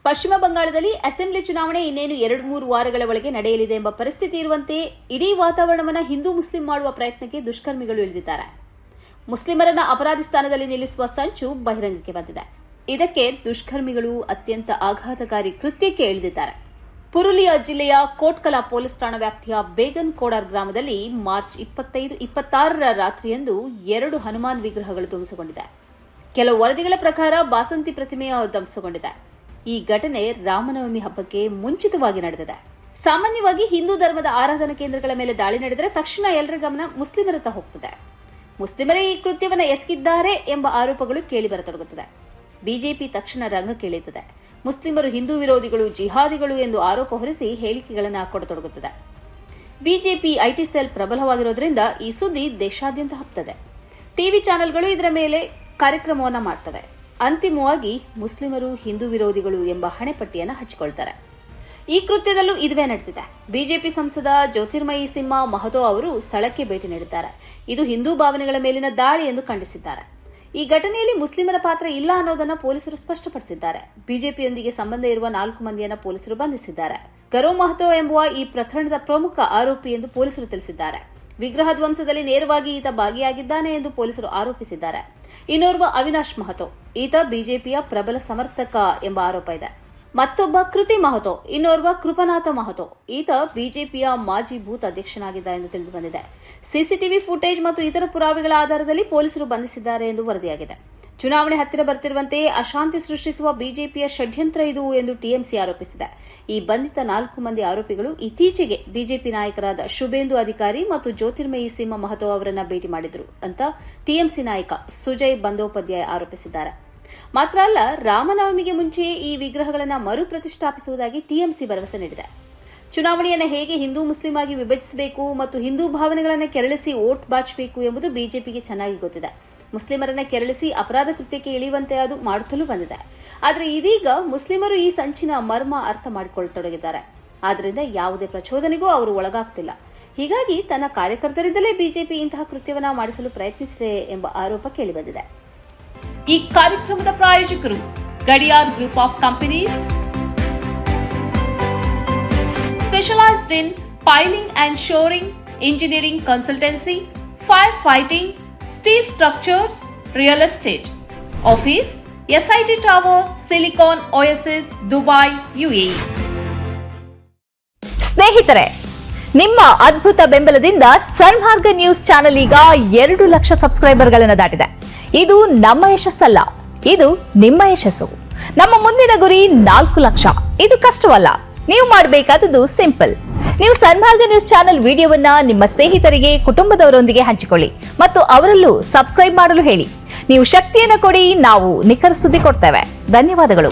ಪಶ್ಚಿಮ ಬಂಗಾಳದಲ್ಲಿ ಅಸೆಂಬ್ಲಿ ಚುನಾವಣೆ ಇನ್ನೇನು 2-3 ವಾರಗಳ ಒಳಗೆ ನಡೆಯಲಿದೆ ಎಂಬ ಪರಿಸ್ಥಿತಿ ಇರುವಂತೆ ಇಡೀ ವಾತಾವರಣವನ್ನು ಹಿಂದೂ ಮುಸ್ಲಿಂ ಮಾಡುವ ಪ್ರಯತ್ನಕ್ಕೆ ದುಷ್ಕರ್ಮಿಗಳು ಇಳಿದಿದ್ದಾರೆ. ಮುಸ್ಲಿಮರನ್ನ ಅಪರಾಧಿ ಸ್ಥಾನದಲ್ಲಿ ನಿಲ್ಲಿಸುವ ಸಂಚು ಬಹಿರಂಗಕ್ಕೆ ಬಂದಿದೆ. ಇದಕ್ಕೆ ದುಷ್ಕರ್ಮಿಗಳು ಅತ್ಯಂತ ಆಘಾತಕಾರಿ ಕೃತ್ಯಕ್ಕೆ ಇಳಿದಿದ್ದಾರೆ. ಪುರುಲಿಯಾ ಜಿಲ್ಲೆಯ ಕೋಟ್ಕಲಾ ಪೊಲೀಸ್ ಠಾಣಾ ವ್ಯಾಪ್ತಿಯ ಬೇಗನ್ ಕೋಡಾರ್ ಗ್ರಾಮದಲ್ಲಿ ಮಾರ್ಚ್ 25-26ರ ರಾತ್ರಿಯಂದು 2 ಹನುಮಾನ್ ವಿಗ್ರಹಗಳು ಧ್ವಂಸಗೊಂಡಿದೆ. ಕೆಲವು ವರದಿಗಳ ಪ್ರಕಾರ ಬಾಸಂತಿ ಪ್ರತಿಮೆಯು ಧ್ವಂಸಗೊಂಡಿದೆ. ಈ ಘಟನೆ ರಾಮನವಮಿ ಹಬ್ಬಕ್ಕೆ ಮುಂಚಿತವಾಗಿ ನಡೆದಿದೆ. ಸಾಮಾನ್ಯವಾಗಿ ಹಿಂದೂ ಧರ್ಮದ ಆರಾಧನಾ ಕೇಂದ್ರಗಳ ಮೇಲೆ ದಾಳಿ ನಡೆದರೆ ತಕ್ಷಣ ಎಲ್ಲರ ಗಮನ ಮುಸ್ಲಿಮರತ್ತ ಹೋಗ್ತದೆ. ಮುಸ್ಲಿಮರೇ ಈ ಕೃತ್ಯವನ್ನು ಎಸಗಿದ್ದಾರೆ ಎಂಬ ಆರೋಪಗಳು ಕೇಳಿಬರತೊಡಗುತ್ತದೆ. ಬಿಜೆಪಿ ತಕ್ಷಣ ರಂಗಕ್ಕಿಳಿಯುತ್ತದೆ. ಮುಸ್ಲಿಮರು ಹಿಂದೂ ವಿರೋಧಿಗಳು, ಜಿಹಾದಿಗಳು ಎಂದು ಆರೋಪ ಹೊರಿಸಿ ಹೇಳಿಕೆಗಳನ್ನು ಕೊಡತೊಡಗುತ್ತದೆ. ಬಿಜೆಪಿ ಐಟಿ ಸೆಲ್ ಪ್ರಬಲವಾಗಿರೋದ್ರಿಂದ ಈ ಸುದ್ದಿ ದೇಶಾದ್ಯಂತ ಹಬ್ಬುತ್ತದೆ. ಟಿವಿ ಚಾನೆಲ್ಗಳು ಇದರ ಮೇಲೆ ಕಾರ್ಯಕ್ರಮವನ್ನು ಮಾಡ್ತವೆ. ಅಂತಿಮವಾಗಿ ಮುಸ್ಲಿಮರು ಹಿಂದೂ ವಿರೋಧಿಗಳು ಎಂಬ ಹಣೆಪಟ್ಟಿಯನ್ನು ಹಚ್ಚಿಕೊಳ್ತಾರೆ. ಈ ಕೃತ್ಯದಲ್ಲೂ ಇದುವೇ ನಡೆದಿದೆ. ಬಿಜೆಪಿ ಸಂಸದ ಜ್ಯೋತಿರ್ಮಯಿ ಸಿಂಹ ಮಹತೋ ಅವರು ಸ್ಥಳಕ್ಕೆ ಭೇಟಿ ನೀಡಿದ್ದಾರೆ. ಇದು ಹಿಂದೂ ಭಾವನೆಗಳ ಮೇಲಿನ ದಾಳಿ ಎಂದು ಖಂಡಿಸಿದ್ದಾರೆ. ಈ ಘಟನೆಯಲ್ಲಿ ಮುಸ್ಲಿಮರ ಪಾತ್ರ ಇಲ್ಲ ಅನ್ನೋದನ್ನು ಪೊಲೀಸರು ಸ್ಪಷ್ಟಪಡಿಸಿದ್ದಾರೆ. ಬಿಜೆಪಿಯೊಂದಿಗೆ ಸಂಬಂಧ ಇರುವ 4 ಮಂದಿಯನ್ನು ಪೊಲೀಸರು ಬಂಧಿಸಿದ್ದಾರೆ. ಗರೋ ಮಹತೋ ಎಂಬುವ ಈ ಪ್ರಕರಣದ ಪ್ರಮುಖ ಆರೋಪಿ ಎಂದು ಪೊಲೀಸರು ತಿಳಿಸಿದ್ದಾರೆ. ವಿಗ್ರಹ ಧ್ವಂಸದಲ್ಲಿ ನೇರವಾಗಿ ಈತ ಭಾಗಿಯಾಗಿದ್ದಾನೆ ಎಂದು ಪೊಲೀಸರು ಆರೋಪಿಸಿದ್ದಾರೆ. ಇನ್ನೋರ್ವ ಅವಿನಾಶ್ ಮಹತೋ, ಈತ ಬಿಜೆಪಿಯ ಪ್ರಬಲ ಸಮರ್ಥಕ ಎಂಬ ಆರೋಪ ಇದೆ. ಮತ್ತೊಬ್ಬ ಕೃತಿ ಮಹತೋ, ಇನ್ನೋರ್ವ ಕೃಪನಾಥ ಮಹತೋ, ಈತ ಬಿಜೆಪಿಯ ಮಾಜಿ ಬೂತ್ ಅಧ್ಯಕ್ಷನಾಗಿದ್ದ ಎಂದು ತಿಳಿದುಬಂದಿದೆ. ಸಿಸಿಟಿವಿ ಫುಟೇಜ್ ಮತ್ತು ಇತರ ಪುರಾವೆಗಳ ಆಧಾರದಲ್ಲಿ ಪೊಲೀಸರು ಬಂಧಿಸಿದ್ದಾರೆ ಎಂದು ವರದಿಯಾಗಿದೆ. ಚುನಾವಣೆ ಹತ್ತಿರ ಬರ್ತಿರುವಂತೆಯೇ ಅಶಾಂತಿ ಸೃಷ್ಟಿಸುವ ಬಿಜೆಪಿಯ ಷಡ್ಯಂತ್ರ ಇದು ಎಂದು ಟಿಎಂಸಿ ಆರೋಪಿಸಿದೆ. ಈ ಬಂಧಿತ 4 ಮಂದಿ ಆರೋಪಿಗಳು ಇತ್ತೀಚೆಗೆ ಬಿಜೆಪಿ ನಾಯಕರಾದ ಶುಭೇಂದು ಅಧಿಕಾರಿ ಮತ್ತು ಜ್ಯೋತಿರ್ಮಯಿ ಸಿಂಹ ಮಹತೋ ಅವರನ್ನ ಭೇಟಿ ಮಾಡಿದ್ರು ಅಂತ ಟಿಎಂಸಿ ನಾಯಕ ಸುಜಯ್ ಬಂದೋಪಾಧ್ಯಾಯ ಆರೋಪಿಸಿದ್ದಾರೆ. ಮಾತ್ರ ಅಲ್ಲ, ರಾಮನವಮಿಗೆ ಮುಂಚೆಯೇ ಈ ವಿಗ್ರಹಗಳನ್ನು ಮರು ಪ್ರತಿಷ್ಠಾಪಿಸುವುದಾಗಿ ಟಿಎಂಸಿ ಭರವಸೆ ನೀಡಿದೆ. ಚುನಾವಣೆಯನ್ನು ಹೇಗೆ ಹಿಂದೂ ಮುಸ್ಲಿಂ ಆಗಿ ವಿಭಜಿಸಬೇಕು ಮತ್ತು ಹಿಂದೂ ಭಾವನೆಗಳನ್ನು ಕೆರಳಿಸಿ ವೋಟ್ ಬಾಚಬೇಕು ಎಂಬುದು ಬಿಜೆಪಿಗೆ ಚೆನ್ನಾಗಿ ಗೊತ್ತಿದೆ. ಮುಸ್ಲಿಮರನ್ನ ಕೆರಳಿಸಿ ಅಪರಾಧ ಕೃತ್ಯಕ್ಕೆ ಇಳಿಯುವಂತೆ ಅದು ಮಾಡುತ್ತಲೂ ಬಂದಿದೆ. ಆದರೆ ಇದೀಗ ಮುಸ್ಲಿಮರು ಈ ಸಂಚಿನ ಮರ್ಮ ಅರ್ಥ ಮಾಡಿಕೊಳ್ಳತೊಡಗಿದ್ದಾರೆ. ಆದ್ದರಿಂದ ಯಾವುದೇ ಪ್ರಚೋದನೆಗೂ ಅವರು ಒಳಗಾಗ್ತಿಲ್ಲ. ಹೀಗಾಗಿ ತನ್ನ ಕಾರ್ಯಕರ್ತರಿಂದಲೇ ಬಿಜೆಪಿ ಇಂತಹ ಕೃತ್ಯವನ್ನು ಮಾಡಿಸಲು ಪ್ರಯತ್ನಿಸಿದೆ ಎಂಬ ಆರೋಪ ಕೇಳಿಬಂದಿದೆ. ಈ ಕಾರ್ಯಕ್ರಮದ ಪ್ರಾಯೋಜಕರು Gadiyar group of companies, specialised in piling and shoring, engineering consultancy, firefighting, steel structures, real estate. Office, SIT Tower, Silicon Oasis, Dubai, UAE. ಸ್ನೇಹಿತರೆ, ನಿಮ್ಮ ಅದ್ಭುತ ಬೆಂಬಲದಿಂದ ಸನ್ಮಾರ್ಗ ನ್ಯೂಸ್ ಚಾನೆಲ್ ಈಗ 2 ಲಕ್ಷ ಸಬ್ಸ್ಕ್ರೈಬರ್ಗಳನ್ನು ದಾಟಿದೆ. ಇದು ನಮ್ಮ ಯಶಸ್ಸಲ್ಲ, ಇದು ನಿಮ್ಮ ಯಶಸ್ಸು. ನಮ್ಮ ಮುಂದಿನ ಗುರಿ 4 ಲಕ್ಷ. ಇದು ಕಷ್ಟವಲ್ಲ. ನೀವು ಮಾಡಬೇಕಾದದ್ದು ಸಿಂಪಲ್. ನೀವು ಸನ್ಮಾರ್ಗ ನ್ಯೂಸ್ ಚಾನೆಲ್ ವಿಡಿಯೋವನ್ನ ನಿಮ್ಮ ಸ್ನೇಹಿತರಿಗೆ, ಕುಟುಂಬದವರೊಂದಿಗೆ ಹಂಚಿಕೊಳ್ಳಿ ಮತ್ತು ಅವರಲ್ಲೂ ಸಬ್ಸ್ಕ್ರೈಬ್ ಮಾಡಲು ಹೇಳಿ. ನೀವು ಶಕ್ತಿಯನ್ನು ಕೊಡಿ, ನಾವು ನಿಖರ ಸುದ್ದಿ ಕೊಡ್ತೇವೆ. ಧನ್ಯವಾದಗಳು.